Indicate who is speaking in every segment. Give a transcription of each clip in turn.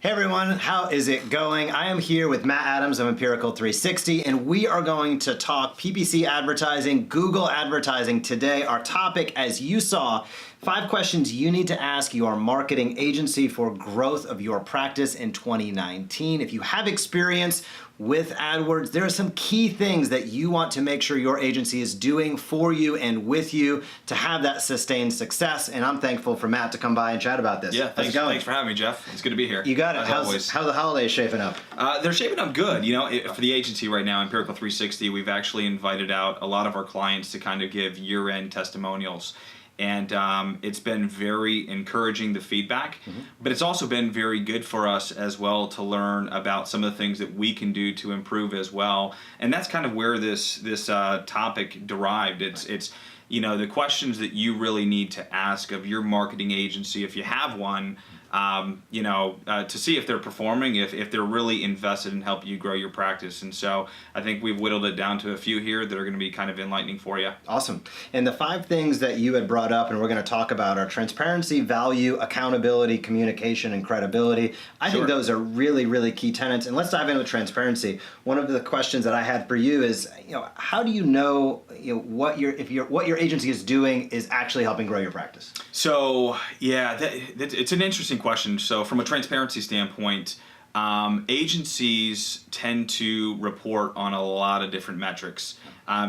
Speaker 1: Hey everyone, how is it going? I am here with Matt Adams of Empirical 360, and we are going to talk PPC advertising, Google advertising today. Our topic, as you saw, 5 questions you need to ask your marketing agency for growth of your practice in 2019. If you have experience with AdWords, there are some key things that you want to make sure your agency is doing for you and with you to have that sustained success. And I'm thankful for Matt to come by and chat about this.
Speaker 2: Yeah, thanks for having me, Jeff. It's good to be here.
Speaker 1: You got it. How's the holidays shaping up?
Speaker 2: They're shaping up good. You know, for the agency right now, Empirical 360, we've actually invited out a lot of our clients to kind of give year-end testimonials. And it's been very encouraging, the feedback, but it's also been very good for us as well to learn about some of the things that we can do to improve as well. And that's kind of where this topic derived. It's you know, the questions that you really need to ask of your marketing agency, if you have one, you know, to see if they're performing, if they're really invested in helping you grow your practice. And so I think we've whittled it down to a few here that are going to be kind of enlightening for you.
Speaker 1: Awesome. And the 5 things that you had brought up and we're going to talk about are transparency, value, accountability, communication, and credibility. I think those are really, really key tenets. And let's dive in with transparency. One of the questions that I had for you is, you know, how do you know, what your agency is doing is actually helping grow your practice?
Speaker 2: So yeah, it's an interesting question. So from a transparency standpoint, agencies tend to report on a lot of different metrics.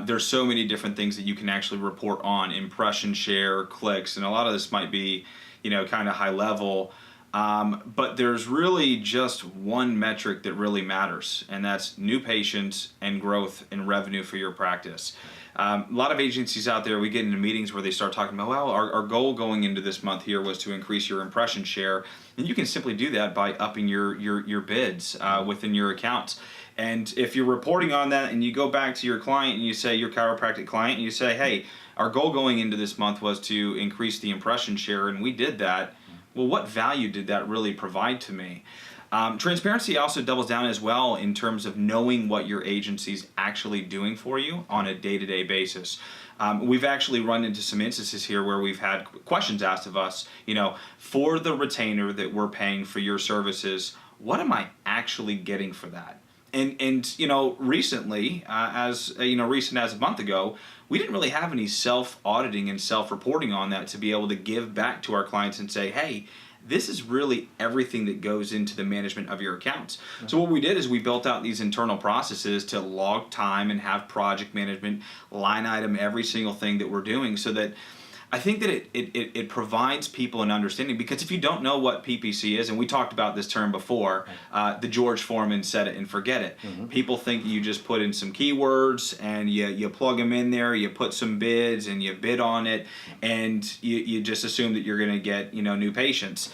Speaker 2: There's so many different things that you can actually report on: impression share, clicks, and a lot of this might be, you know, kind of high level. But there's really just one metric that really matters, and that's new patients and growth in revenue for your practice. A lot of agencies out there, we get into meetings where they start talking about, well, our goal going into this month here was to increase your impression share, and you can simply do that by upping your bids within your accounts. And if you're reporting on that and you go back to your client and you say, your chiropractic client, and you say, hey, our goal going into this month was to increase the impression share, and we did that. Well, what value did that really provide to me? Transparency also doubles down as well in terms of knowing what your agency's actually doing for you on a day-to-day basis. We've actually run into some instances here where we've had questions asked of us, you know, for the retainer that we're paying for your services, what am I actually getting for that? And you know, recently, recent as a month ago, we didn't really have any self-auditing and self-reporting on that to be able to give back to our clients and say, hey, this is really everything that goes into the management of your accounts. So what we did is we built out these internal processes to log time and have project management, line item every single thing that we're doing, so that I think that it provides people an understanding. Because if you don't know what PPC is, and we talked about this term before, the George Foreman set it and forget it. People think you just put in some keywords and you plug them in there, you put some bids and you bid on it, and you just assume that you're going to get, you know, new patients.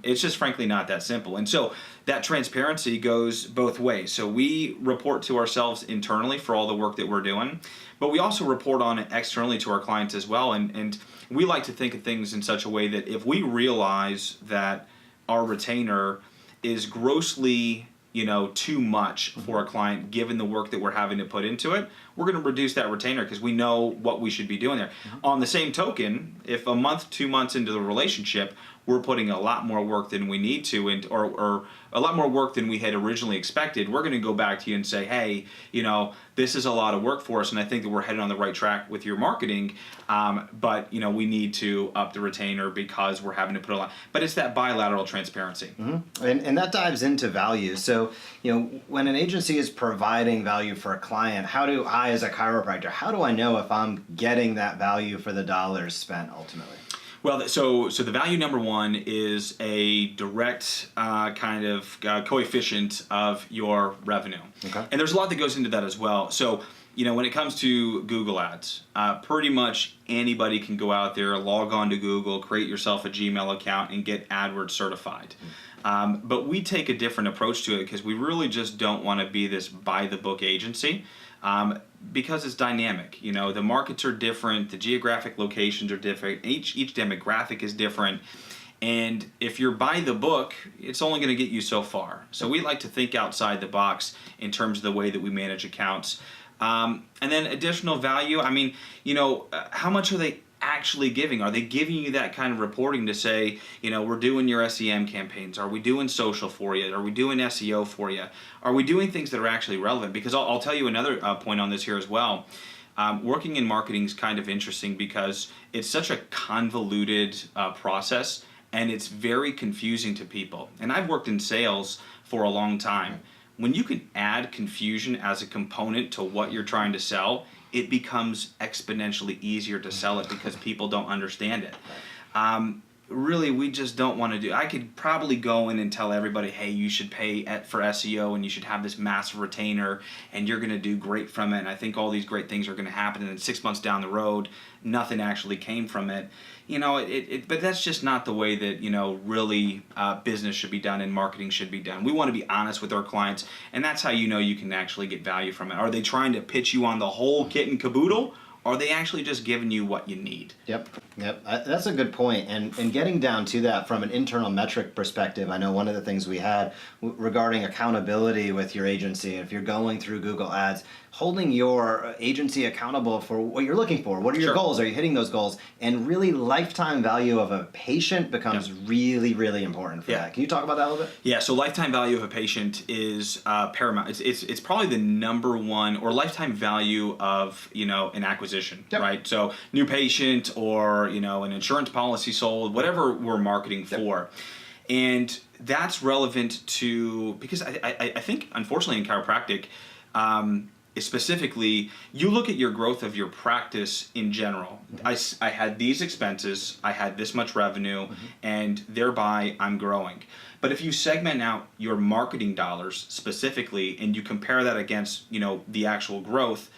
Speaker 2: It's just frankly not that simple. And so that transparency goes both ways. So we report to ourselves internally for all the work that we're doing, but we also report on it externally to our clients as well. And we like to think of things in such a way that if we realize that our retainer is grossly, you know, too much for a client given the work that we're having to put into it, we're going to reduce that retainer because we know what we should be doing there. On the same token, if a month, 2 months into the relationship, we're putting a lot more work than we need to, or a lot more work than we had originally expected, we're going to go back to you and say, hey, you know, this is a lot of work for us, and I think that we're headed on the right track with your marketing, but, you know, we need to up the retainer because we're having to put a lot. But it's that bilateral transparency.
Speaker 1: And that dives into value. So, you know, when an agency is providing value for a client, how do I, as a chiropractor, how do I know if I'm getting that value for the dollars spent ultimately?
Speaker 2: Well, so the value number one is a direct kind of coefficient of your revenue. Okay. And there's a lot that goes into that as well. So, you know, when it comes to Google Ads, pretty much anybody can go out there, log on to Google, create yourself a Gmail account, and get AdWords certified. But we take a different approach to it because we really just don't want to be this by-the-book agency. Because it's dynamic. You know, the markets are different, the geographic locations are different, each demographic is different, and if you're by the book, it's only going to get you so far. So we like to think outside the box in terms of the way that we manage accounts. And then additional value, I mean, you know, how much are they actually giving? Are they giving you that kind of reporting to say, we're doing your SEM campaigns? Are we doing social for you? Are we doing SEO for you? Are we doing things that are actually relevant? Because I'll tell you another point on this here as well. Working in marketing is kind of interesting because it's such a convoluted process, and it's very confusing to people. And I've worked in sales for a long time. When you can add confusion as a component to what you're trying to sell, it becomes exponentially easier to sell it because people don't understand it. Really, we just don't want to do. I could probably go in and tell everybody, hey, you should pay for SEO and you should have this massive retainer and you're going to do great from it. And I think all these great things are going to happen. And then 6 months down the road, nothing actually came from it. But that's just not the way that, really business should be done and marketing should be done. We want to be honest with our clients, and that's how you can actually get value from it. Are they trying to pitch you on the whole kit and caboodle? Or are they actually just giving you what you need?
Speaker 1: Yep. That's a good point. And getting down to that from an internal metric perspective, I know one of the things we had regarding accountability with your agency, if you're going through Google Ads, holding your agency accountable for what you're looking for. What are your goals? Are you hitting those goals? And really, lifetime value of a patient becomes really, really important for that. Can you talk about that a little bit?
Speaker 2: Yeah, so lifetime value of a patient is paramount. It's probably the number one, or lifetime value of, an acquisition, right? So new patient or, an insurance policy sold, whatever we're marketing for. And that's relevant to, because I think, unfortunately, in chiropractic, specifically, you look at your growth of your practice in general. I had these expenses, I had this much revenue, and thereby I'm growing. But if you segment out your marketing dollars specifically and you compare that against, the actual growth,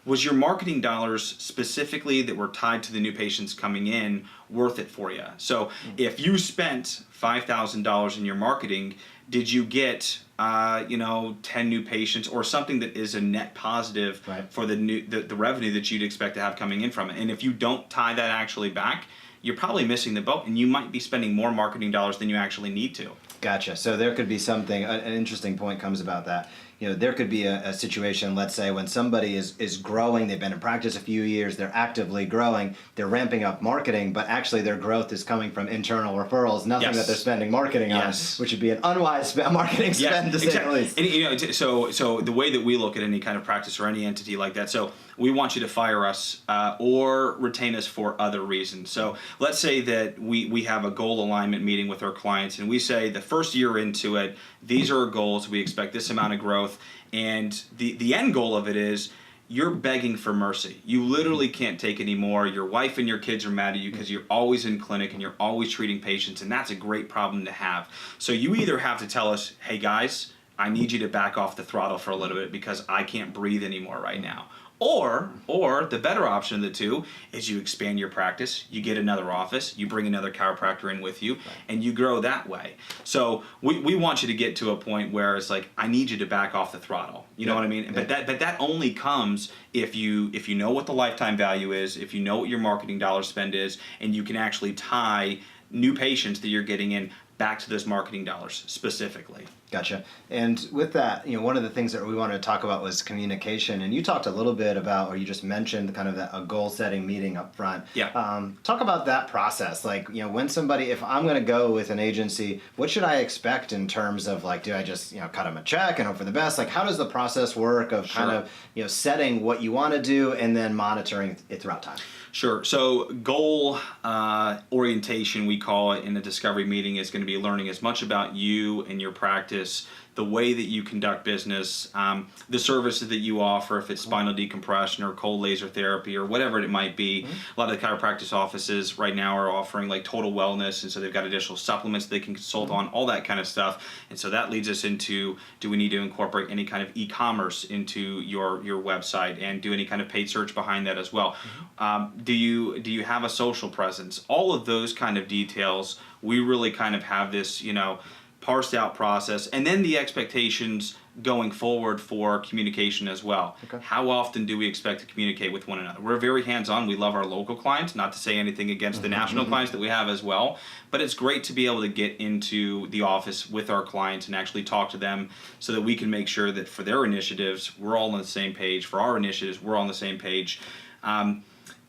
Speaker 2: was your marketing dollars specifically that were tied to the new patients coming in worth it for you? So if you spent $5,000 in your marketing, did you get 10 new patients or something that is a net positive for the revenue that you'd expect to have coming in from it? And if you don't tie that actually back, you're probably missing the boat, and you might be spending more marketing dollars than you actually need to.
Speaker 1: Gotcha. So there could be something, an interesting point comes about that. There could be a situation, let's say, when somebody is growing, they've been in practice a few years, they're actively growing, they're ramping up marketing, but actually their growth is coming from internal referrals, nothing that they're spending marketing on, which would be an unwise marketing spend, to say the least.
Speaker 2: And, so the way that we look at any kind of practice or any entity like that, so we want you to fire us or retain us for other reasons. So let's say that we have a goal alignment meeting with our clients, and we say the first year into it, these are our goals, we expect this amount of growth, and the end goal of it is you're begging for mercy. You literally can't take any more. Your wife and your kids are mad at you because you're always in clinic and you're always treating patients, and that's a great problem to have. So you either have to tell us, hey guys, I need you to back off the throttle for a little bit because I can't breathe anymore right now. Or the better option of the two is you expand your practice, you get another office, you bring another chiropractor in with you, and you grow that way. So we want you to get to a point where it's like, I need you to back off the throttle. You know what I mean? But that only comes if you know what the lifetime value is, if you know what your marketing dollar spend is, and you can actually tie new patients that you're getting in back to those marketing dollars specifically.
Speaker 1: Gotcha. And with that, one of the things that we wanted to talk about was communication. And you talked a little bit about, or you just mentioned kind of a goal-setting meeting up front.
Speaker 2: Yeah.
Speaker 1: Talk about that process. Like, when somebody, if I'm going to go with an agency, what should I expect in terms of, like, do I just, cut them a check and hope for the best? Like, how does the process work of kind of, setting what you want to do and then monitoring it throughout time?
Speaker 2: Sure. So goal orientation, we call it in the discovery meeting, is going to be learning as much about you and your practice, the way that you conduct business, the services that you offer, if it's spinal decompression or cold laser therapy or whatever it might be. A lot of the chiropractic offices right now are offering like total wellness, and so they've got additional supplements they can consult on, all that kind of stuff. And so that leads us into, do we need to incorporate any kind of e-commerce into your website and do any kind of paid search behind that as well? Do you have a social presence? All of those kind of details, we really kind of have this, parsed out process, and then the expectations going forward for communication as well. Okay. How often do we expect to communicate with one another? We're very hands-on. We love our local clients, not to say anything against the national clients that we have as well, but it's great to be able to get into the office with our clients and actually talk to them so that we can make sure that for their initiatives, we're all on the same page. For our initiatives, we're on the same page.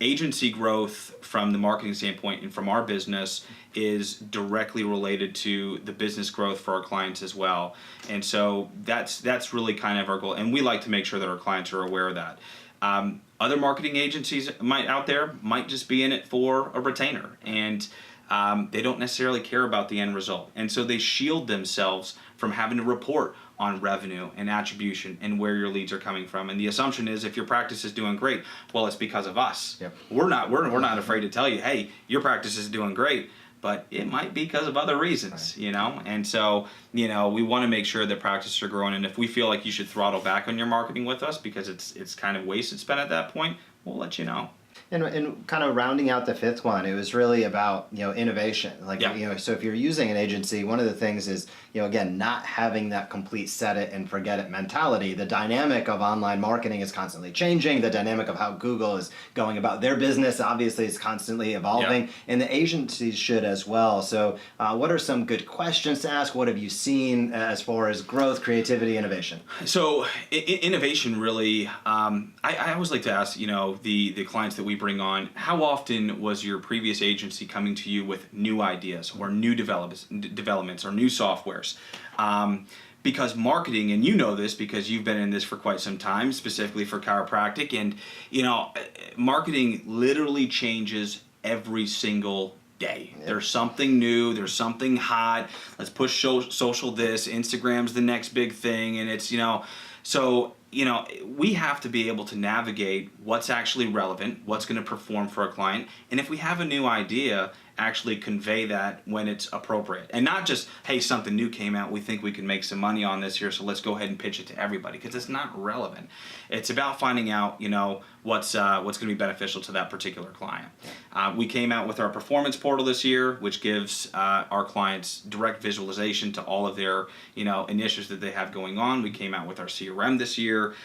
Speaker 2: agency growth from the marketing standpoint and from our business is directly related to the business growth for our clients as well. And so that's really kind of our goal. And we like to make sure that our clients are aware of that. Other marketing agencies out there might just be in it for a retainer, and they don't necessarily care about the end result. And so they shield themselves from having to report on revenue and attribution and where your leads are coming from. And the assumption is if your practice is doing great, well, it's because of us.
Speaker 1: Yep.
Speaker 2: We're not afraid to tell you, hey, your practice is doing great, but it might be because of other reasons, you know? And so, you know, we want to make sure that practices are growing. And if we feel like you should throttle back on your marketing with us because it's kind of wasted spend at that point, we'll let you know.
Speaker 1: And kind of rounding out the fifth one, it was really about, you know, innovation. Like,
Speaker 2: Yeah.
Speaker 1: you know, so if you're using an agency, one of the things is, you know, again, not having that complete set it and forget it mentality. The dynamic of online marketing is constantly changing. The dynamic of how Google is going about their business obviously is constantly evolving,
Speaker 2: Yeah.
Speaker 1: and the agencies should as well. So what are some good questions to ask? What have you seen as far as growth, creativity, innovation?
Speaker 2: So innovation really, I always like to ask, you know, the clients that we bring on, how often was your previous agency coming to you with new ideas or new developments or new softwares? Because marketing, and you know this because you've been in this for quite some time, specifically for chiropractic, and you know, marketing literally changes every single day. Yep. There's something new, there's something hot. Let's push social this, Instagram's the next big thing, and it's, you know, so, you know, we have to be able to navigate what's actually relevant, what's going to perform for a client, and if we have a new idea, actually convey that when it's appropriate. And not just, hey, something new came out, we think we can make some money on this here, so let's go ahead and pitch it to everybody, because it's not relevant. It's about finding out, you know, what's going to be beneficial to that particular client. We came out with our performance portal this year, which gives our clients direct visualization to all of their, you know, initiatives that they have going on. We came out with our CRM this year.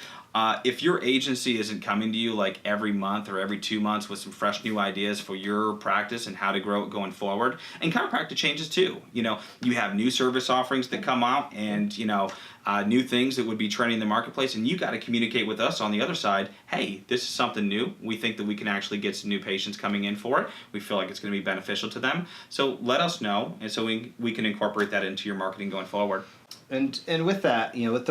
Speaker 2: If your agency isn't coming to you like every month or every 2 months with some fresh new ideas for your practice and how to grow it going forward, and chiropractic changes too. You know, you have new service offerings that come out, and you know, new things that would be trending in the marketplace, and you got to communicate with us on the other side. Hey, this is something new. We think that we can actually get some new patients coming in for it. We feel like it's going to be beneficial to them. So let us know, and so we can incorporate that into your marketing going forward.
Speaker 1: And with that, you know, with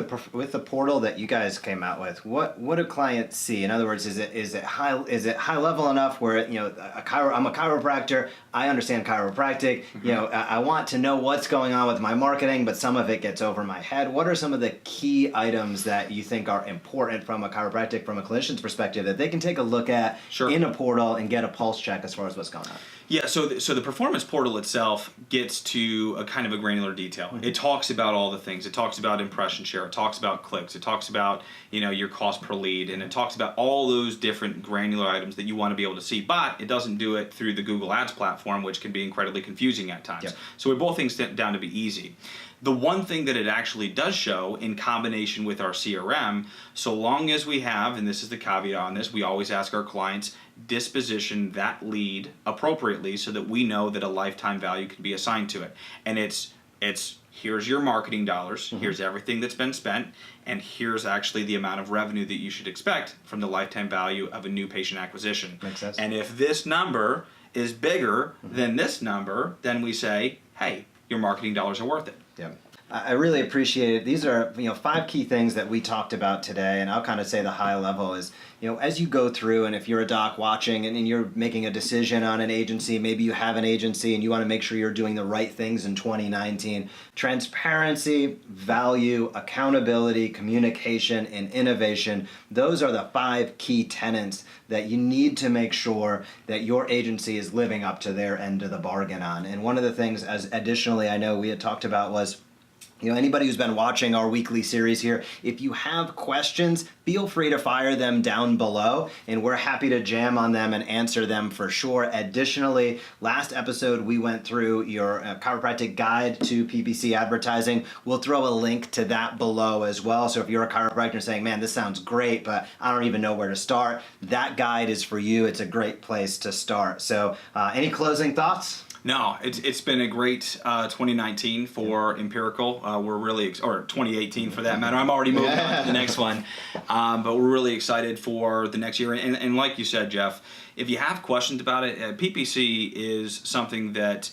Speaker 1: the portal that you guys came out with, what do clients see? In other words, is it high level enough where, you know, I'm a chiropractor, I understand chiropractic, you know, I want to know what's going on with my marketing, but some of it gets over my head. What are some of the key items that you think are important from a clinician's perspective that they can take a look at in a portal and get a pulse check as far as what's going on?
Speaker 2: Yeah, so the performance portal itself gets to a kind of a granular detail. It talks about all the things. It talks about impression share. It talks about clicks. It talks about, you know, your cost per lead, and it talks about all those different granular items that you want to be able to see. But it doesn't do it through the Google Ads platform, which can be incredibly confusing at times. Yep. So we boil things down to be easy. The one thing that it actually does show in combination with our CRM, so long as we have, and this is the caveat on this, we always ask our clients, disposition that lead appropriately so that we know that a lifetime value can be assigned to it. And it's here's your marketing dollars, here's everything that's been spent, and here's actually the amount of revenue that you should expect from the lifetime value of a new patient acquisition.
Speaker 1: Makes sense.
Speaker 2: And if this number is bigger than this number, then we say, hey, your marketing dollars are worth it.
Speaker 1: Yeah. I really appreciate it. These are, you know, 5 key things that we talked about today, and I'll kind of say the high level is, you know, as you go through, and if you're a doc watching and you're making a decision on an agency, maybe you have an agency and you want to make sure you're doing the right things in 2019, transparency, value, accountability, communication, and innovation, those are the 5 key tenets that you need to make sure that your agency is living up to their end of the bargain on. And one of the things, as additionally I know we had talked about, was, you know, anybody who's been watching our weekly series here, if you have questions, feel free to fire them down below, and we're happy to jam on them and answer them for sure. Additionally, last episode we went through your chiropractic guide to PPC advertising. We'll throw a link to that below as well. So if you're a chiropractor saying, man, this sounds great, but I don't even know where to start, that guide is for you. It's a great place to start. So any closing thoughts?
Speaker 2: No, it's been a great 2019 for Empirical. We're really, or 2018 for that matter. I'm already moving on to the next one, but we're really excited for the next year. And like you said, Jeff, if you have questions about it, PPC is something that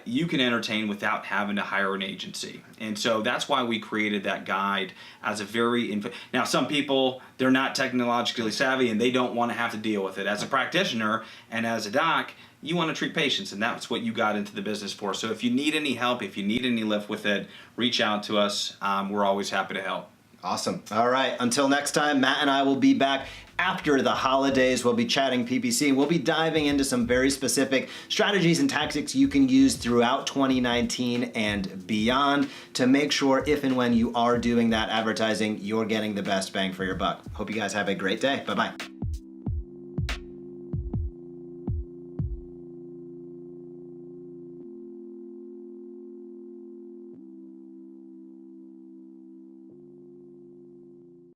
Speaker 2: you can entertain without having to hire an agency. And so that's why we created that guide as a very, now some people, they're not technologically savvy and they don't want to have to deal with it. As a practitioner and as a doc, you want to treat patients, and that's what you got into the business for. So if you need any help, if you need any lift with it, reach out to us. We're always happy to help.
Speaker 1: Awesome. All right. Until next time, Matt and I will be back after the holidays. We'll be chatting PPC, and we'll be diving into some very specific strategies and tactics you can use throughout 2019 and beyond to make sure if and when you are doing that advertising, you're getting the best bang for your buck. Hope you guys have a great day. Bye-bye.